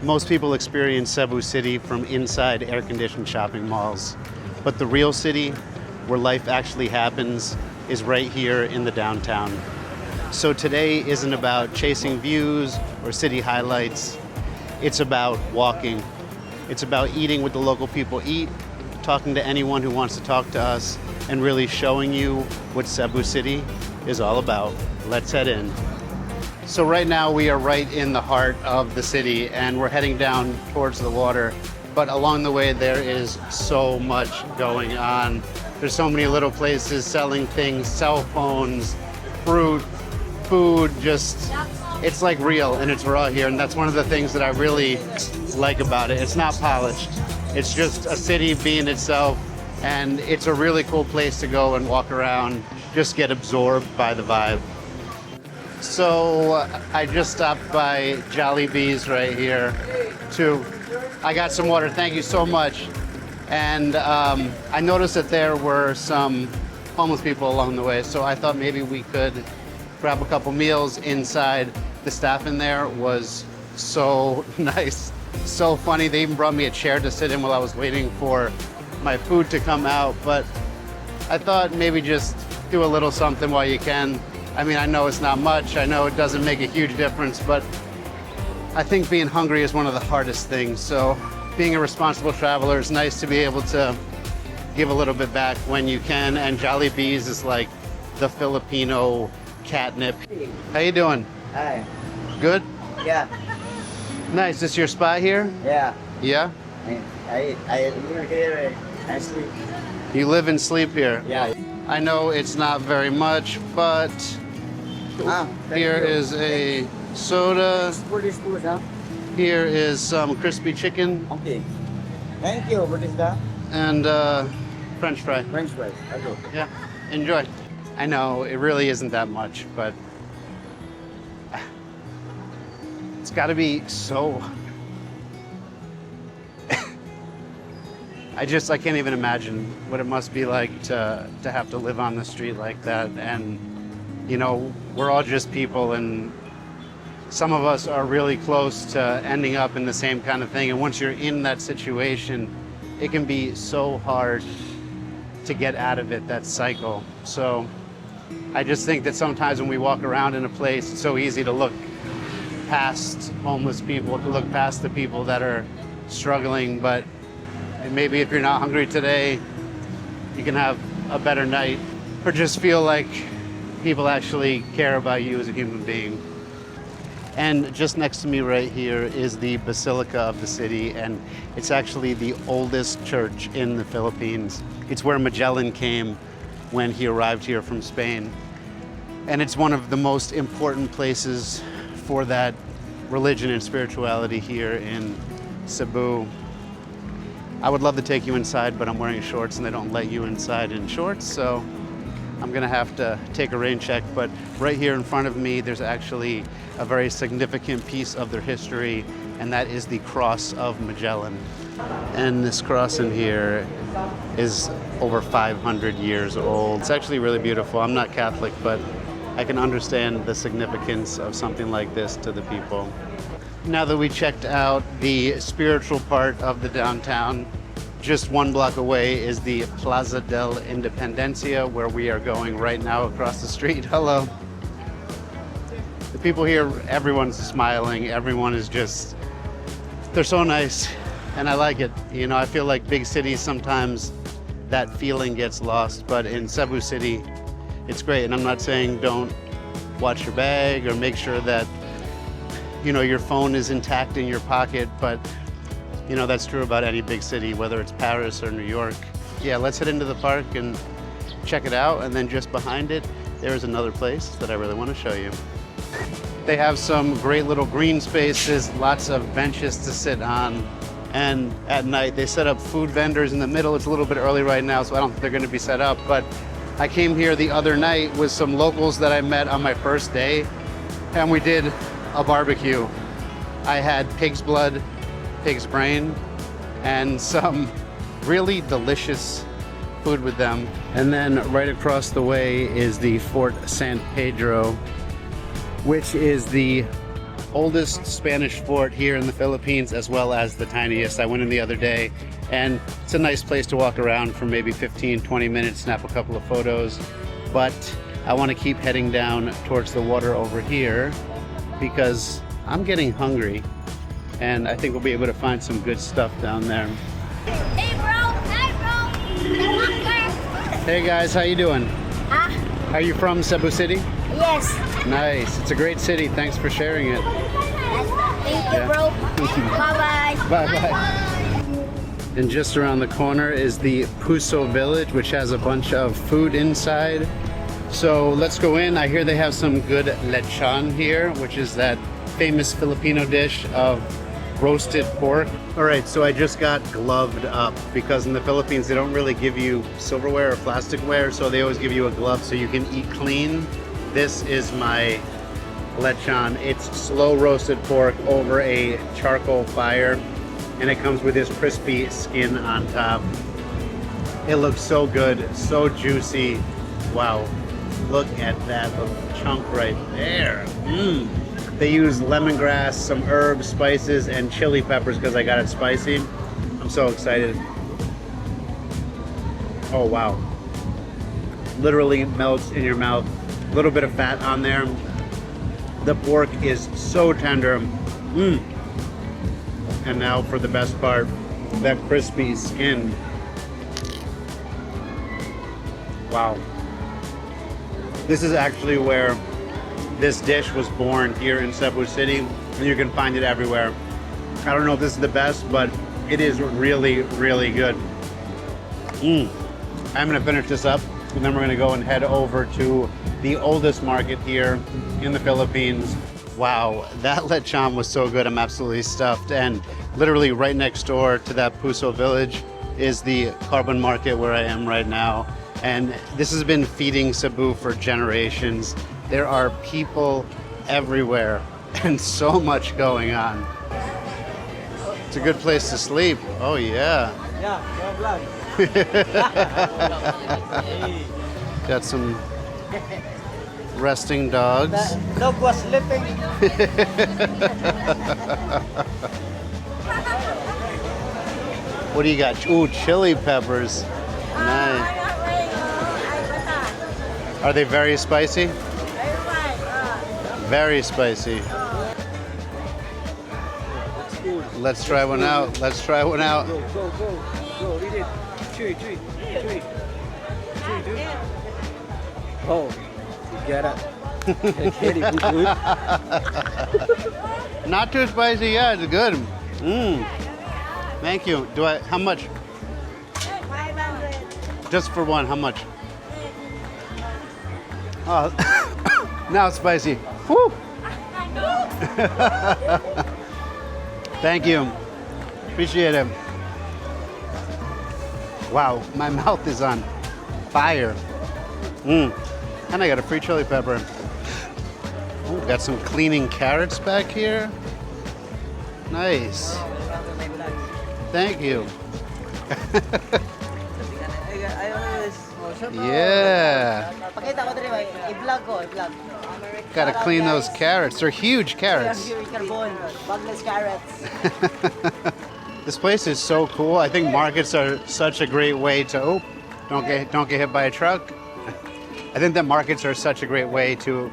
Most people experience Cebu City from inside air-conditioned shopping malls, but the real city, where life actually happens, is right here in the downtown. So today isn't about chasing views or city highlights. It's about walking. It's about eating what the local people eat, talking to anyone who wants to talk to us, and really showing you what Cebu City is all about. Let's head in. So right now we are right in the heart of the city and we're heading down towards the water. But along the way there is so much going on. There's so many little places selling things, cell phones, fruit, food, just, it's like real and it's raw here. And that's one of the things that I really like about it. It's not polished. It's just a city being itself. And it's a really cool place to go and walk around, just get absorbed by the vibe. So I just stopped by Jollibee's right here too. I got some water, thank you so much. And I noticed that there were some homeless people along the way, so I thought maybe we could grab a couple meals inside. The staff in there was so nice, so funny. They even brought me a chair to sit in while I was waiting for my food to come out, but I thought maybe just do a little something while you can. I mean, I know it's not much, I know it doesn't make a huge difference, but I think being hungry is one of the hardest things. So being a responsible traveler, it's nice to be able to give a little bit back when you can, and Jollibee's is like the Filipino catnip. How you doing? Hi. Good? Yeah. Nice, this your spot here? Yeah. Yeah? I live here. I sleep. You live and sleep here? Yeah. I know it's not very much, but here is a soda. For this food, huh? Here is some crispy chicken. Okay. Thank you for this, huh? And French fry. French fries. Okay. Yeah, enjoy. I know it really isn't that much, but it's got to be so. I can't even imagine what it must be like to have to live on the street like that. And, you know, we're all just people, and some of us are really close to ending up in the same kind of thing. And once you're in that situation, it can be so hard to get out of it, that cycle. So I just think that sometimes when we walk around in a place, it's so easy to look past homeless people, to look past the people that are struggling. But maybe if you're not hungry today, you can have a better night, or just feel like people actually care about you as a human being. And just next to me right here is the Basilica of the city, and it's actually the oldest church in the Philippines. It's where Magellan came when he arrived here from Spain. And it's one of the most important places for that religion and spirituality here in Cebu. I would love to take you inside, but I'm wearing shorts and they don't let you inside in shorts, so I'm gonna have to take a rain check. But right here in front of me, there's actually a very significant piece of their history, and that is the Cross of Magellan. And this cross in here is over 500 years old. It's actually really beautiful. I'm not Catholic, but I can understand the significance of something like this to the people. Now that we checked out the spiritual part of the downtown, just one block away is the Plaza del Independencia, where we are going right now across the street. Hello. The people here, everyone's smiling. Everyone is just, they're so nice, and I like it. You know, I feel like big cities, sometimes that feeling gets lost, but in Cebu City, it's great. And I'm not saying don't watch your bag or make sure that, you know, your phone is intact in your pocket, but you know, that's true about any big city, whether it's Paris or New York. Yeah, let's head into the park and check it out, and then just behind it, there's another place that I really want to show you. They have some great little green spaces, lots of benches to sit on, and at night they set up food vendors in the middle. It's a little bit early right now, so I don't think they're going to be set up, but I came here the other night with some locals that I met on my first day, and we did a barbecue. I had pig's blood, pig's brain, and some really delicious food with them. And then right across the way is the Fort San Pedro, which is the oldest Spanish fort here in the Philippines, as well as the tiniest. I went in the other day, and it's a nice place to walk around for maybe 15-20 minutes, snap a couple of photos. But I want to keep heading down towards the water over here because I'm getting hungry, and I think we'll be able to find some good stuff down there. Hey bro! Hey bro! Hey guys, how you doing? Are you from Cebu City? Yes. Nice. It's a great city. Thanks for sharing it. Thank you, bro. Bye-bye. Bye-bye. And just around the corner is the Puso village, which has a bunch of food inside. So let's go in. I hear they have some good lechon here, which is that famous Filipino dish of roasted pork. All right, so I just got gloved up because in the Philippines they don't really give you silverware or plasticware, so they always give you a glove so you can eat clean. This is my lechon. It's slow roasted pork over a charcoal fire, and it comes with this crispy skin on top. It looks so good, so juicy. Wow, look at that little chunk right there. They use lemongrass, some herbs, spices, and chili peppers because I got it spicy. I'm so excited. Oh wow. Literally melts in your mouth. A little bit of fat on there. The pork is so tender. And now for the best part, that crispy skin. Wow. This is actually where this dish was born, here in Cebu City, and you can find it everywhere. I don't know if this is the best, but it is really, really good. I'm gonna finish this up, and then we're gonna go and head over to the oldest market here in the Philippines. Wow, that lechon was so good. I'm absolutely stuffed. And literally right next door to that Puso village is the carbon market where I am right now. And this has been feeding Cebu for generations. There are people everywhere and so much going on. It's a good place to sleep. Oh yeah. Got some resting dogs. Dog was sleeping. What do you got? Ooh, chili peppers. Nice. Are they very spicy? Very spicy. Let's try one out. Let's try one out. Go, eat it. Chewy. Oh, you get it. Not too spicy, yeah, it's good. Thank you. How much? 500. Just for one, how much? Oh, now it's spicy. Woo! Thank you. Appreciate it. Wow, my mouth is on fire. And I got a free chili pepper. Ooh, got some cleaning carrots back here. Nice. Thank you. Yeah. Gotta clean those carrots. They're huge carrots. This place is so cool. I think markets are such a great way to don't get hit by a truck. I think that markets are such a great way to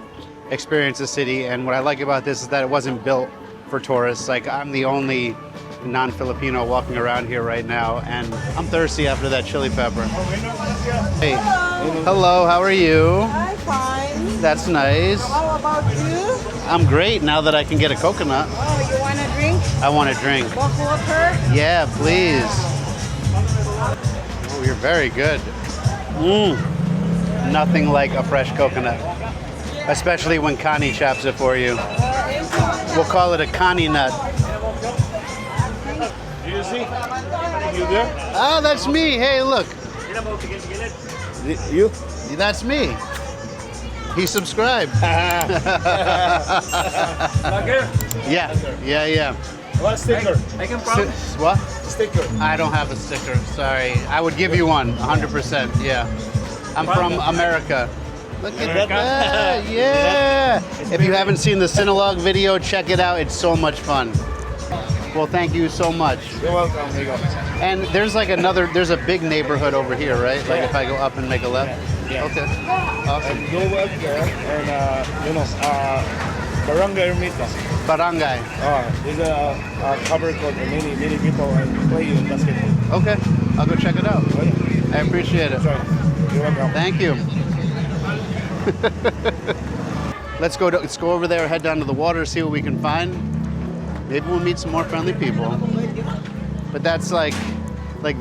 experience the city, and what I like about this is that it wasn't built for tourists. Like, I'm the only non-Filipino walking around here right now, and I'm thirsty after that chili pepper. Hey. Hello, how are you? I'm fine. That's nice. How about you? I'm great now that I can get a coconut. Oh, you want a drink? I want a drink. Walk water? Yeah, please. Oh, you're very good. Nothing like a fresh coconut, especially when Connie chops it for you. We'll call it a Connie nut. You see? You there? Ah, that's me. Hey, look. You? That's me. He subscribed. Yeah. What sticker? What? Sticker. I don't have a sticker. Sorry. I would give you one, 100%. Yeah. I'm from America. Look at that. Yeah. If you haven't seen the Cinelogue video, check it out. It's so much fun. Well, thank you so much. You're welcome. Here you go. And there's like there's a big neighborhood over here, right? Like if I go up and make a left? Yeah. Okay. Awesome. And go up there and, Barangay Ermita. Barangay. There's a cover court for many people and play in basketball. Okay. I'll go check it out. Oh, yeah. I appreciate it. Sorry. You're welcome. Thank you. Let's go over there, head down to the water, see what we can find. Maybe we'll meet some more friendly people. But that's like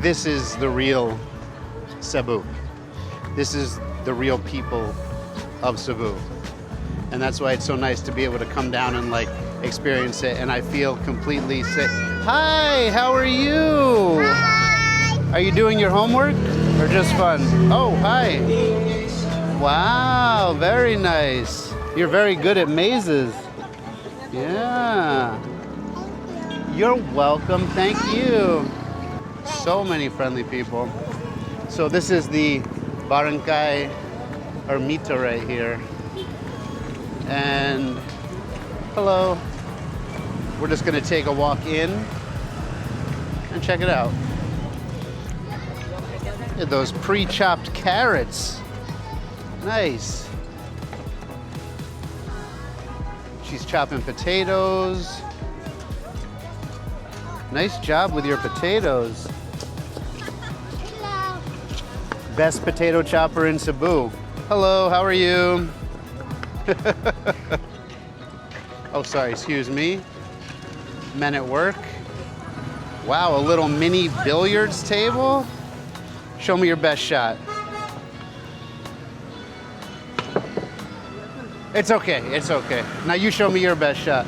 this is the real Cebu. This is the real people of Cebu. And that's why it's so nice to be able to come down and like experience it. And I feel completely safe. Hi, how are you? Hi. Are you doing your homework or just fun? Oh, hi. Wow, very nice. You're very good at mazes. Yeah. You're welcome, thank you. So many friendly people. So this is the Barangay Ermita right here. And hello. We're just gonna take a walk in and check it out. Look at those pre-chopped carrots. Nice. She's chopping potatoes. Nice job with your potatoes. Hello. Best potato chopper in Cebu. Hello, how are you? Oh, sorry, excuse me. Men at work. Wow, a little mini billiards table. Show me your best shot. It's okay, it's okay. Now you show me your best shot.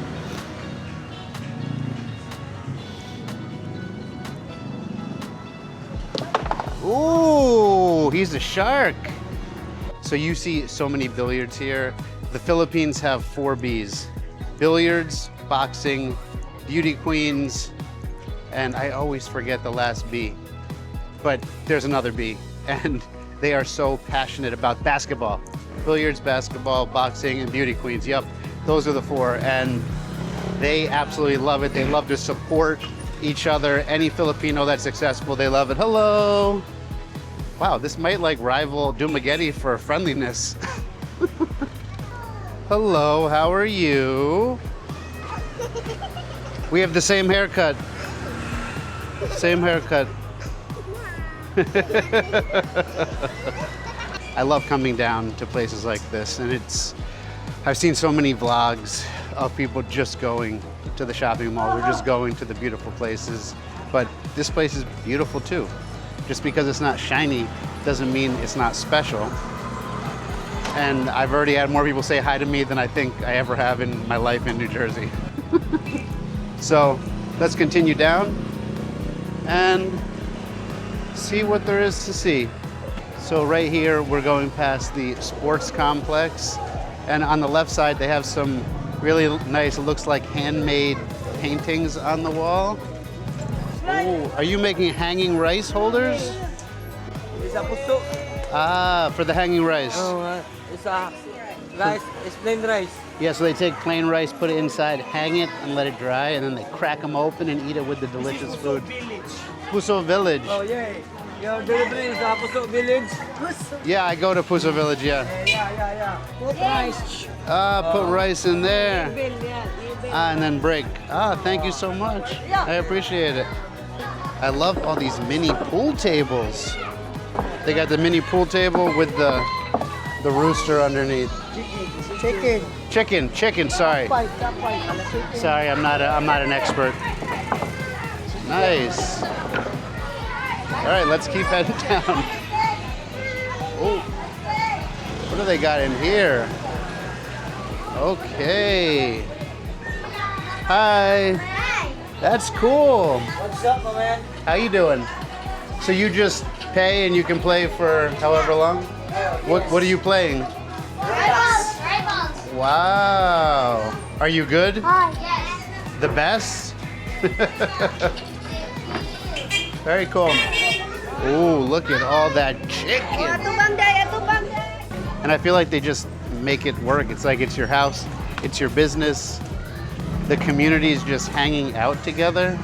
Ooh, he's a shark. So you see so many billiards here. The Philippines have 4 Bs. Billiards, boxing, beauty queens, and I always forget the last B. But there's another B, and they are so passionate about basketball. Billiards, basketball, boxing, and beauty queens. Yep, those are the 4, and they absolutely love it. They love to support each other. Any Filipino that's successful, they love it. Hello. Wow, this might like rival Dumaguete for friendliness. Hello, how are you? We have the same haircut. Same haircut. I love coming down to places like this, and I've seen so many vlogs of people just going to the shopping malls or just going to the beautiful places, but this place is beautiful too. Just because it's not shiny doesn't mean it's not special. And I've already had more people say hi to me than I think I ever have in my life in New Jersey. So let's continue down and see what there is to see. So right here, we're going past the sports complex. And on the left side, they have some really nice, looks like handmade paintings on the wall. Oh, are you making hanging rice holders? It's a puso. Ah, for the hanging rice. It's a rice. It's plain rice. Yeah, so they take plain rice, put it inside, hang it, and let it dry, and then they crack them open and eat it with the delicious food. Puso Village. Oh yeah. Your delivery is a Puso village. Yeah, I go to Puso Village, yeah. Yeah. Put rice. Ah, put rice in there. Ah, and then break. Ah, thank you so much. I appreciate it. I love all these mini pool tables. They got the mini pool table with the rooster underneath. Chicken, sorry. Sorry, I'm not an expert. Nice. All right, let's keep heading down. Oh, what do they got in here? Okay. Hi. That's cool. What's up, my man? How you doing? So you just pay and you can play for however long? What are you playing? Rivals. Wow. Are you good? Yes. The best? Very cool. Ooh, look at all that chicken. And I feel like they just make it work. It's like it's your house, it's your business. The community is just hanging out together.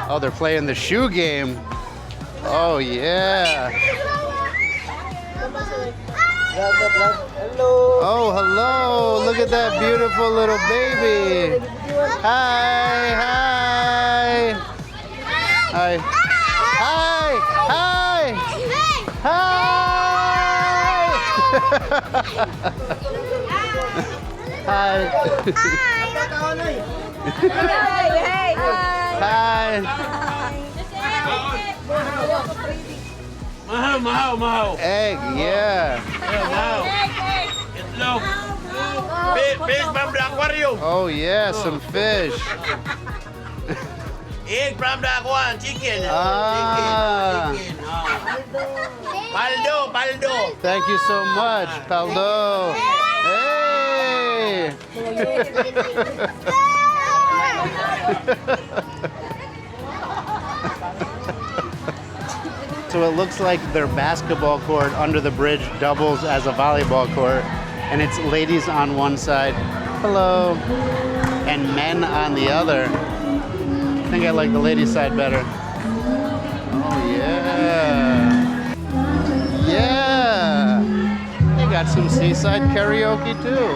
Oh, they're playing the shoe game. Oh, yeah. Oh, hello. Look at that beautiful little baby. Hi, hi. Hi. Hi, hi. Hi. Hi. Hi. Mahal. Egg, yeah. Itlog. Fish from the aquarium. Oh, yeah, some fish. Egg from the aquarium. Chicken. Ah. Chicken. Paldo. Thank you so much, Paldo. So it looks like their basketball court under the bridge doubles as a volleyball court, and it's ladies on one side, hello, and men on the other. I think I like the ladies' side better. Oh yeah. Yeah. They got some seaside karaoke too.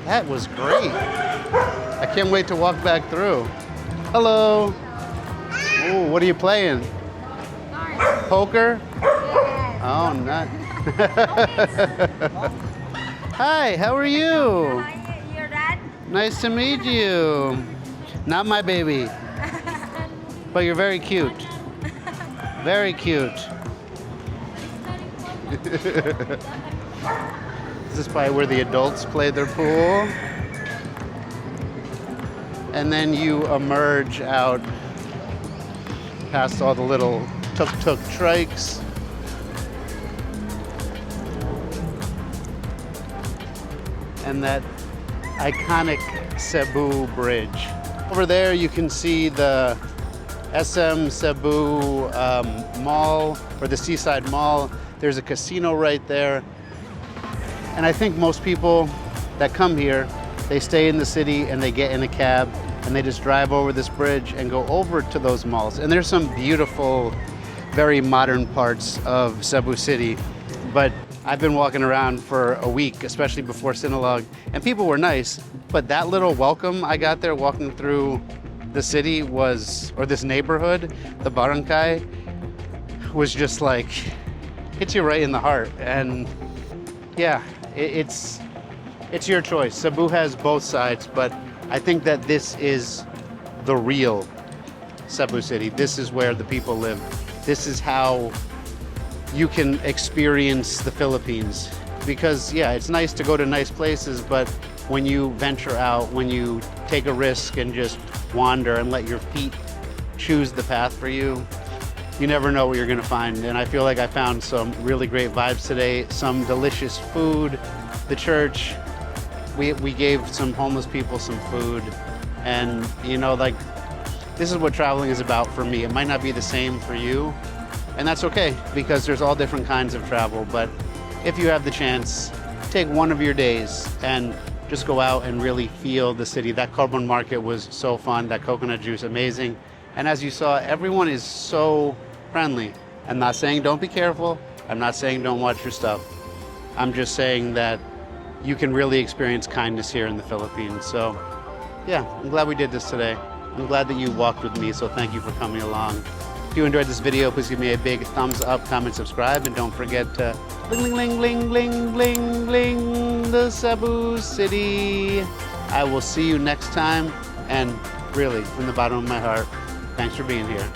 That was great. I can't wait to walk back through. Hello. Oh, what are you playing? Poker? Oh, not. Hi, how are you? Your dad? Nice to meet you. Not my baby. But you're very cute. Very cute. This is probably where the adults play their pool. And then you emerge out past all the little tuk-tuk trikes. And that iconic Cebu Bridge. Over there you can see the SM Cebu Mall, or the Seaside Mall. There's a casino right there. And I think most people that come here, they stay in the city and they get in a cab and they just drive over this bridge and go over to those malls. And there's some beautiful, very modern parts of Cebu City. But I've been walking around for a week, especially before Sinulog, and people were nice. But that little welcome I got there walking through the city was, or this neighborhood, the Barangay, was just like, hits you right in the heart. And yeah, it's your choice. Cebu has both sides, but I think that this is the real Cebu City. This is where the people live. This is how you can experience the Philippines. Because yeah, it's nice to go to nice places, but when you venture out, when you take a risk and just wander and let your feet choose the path for you, you never know what you're gonna find. And I feel like I found some really great vibes today, some delicious food. The church, we gave some homeless people some food. And you know, like, this is what traveling is about for me. It might not be the same for you, and that's okay, because there's all different kinds of travel. But if you have the chance, take one of your days and just go out and really feel the city. That carbon market was so fun, that coconut juice, amazing. And as you saw, everyone is so friendly. I'm not saying don't be careful. I'm not saying don't watch your stuff. I'm just saying that you can really experience kindness here in the Philippines. So yeah, I'm glad we did this today. I'm glad that you walked with me, so thank you for coming along. If you enjoyed this video, please give me a big thumbs up, comment, subscribe, and don't forget to bling, bling, bling, bling, bling, bling, the Cebu City. I will see you next time, and really, from the bottom of my heart, thanks for being here.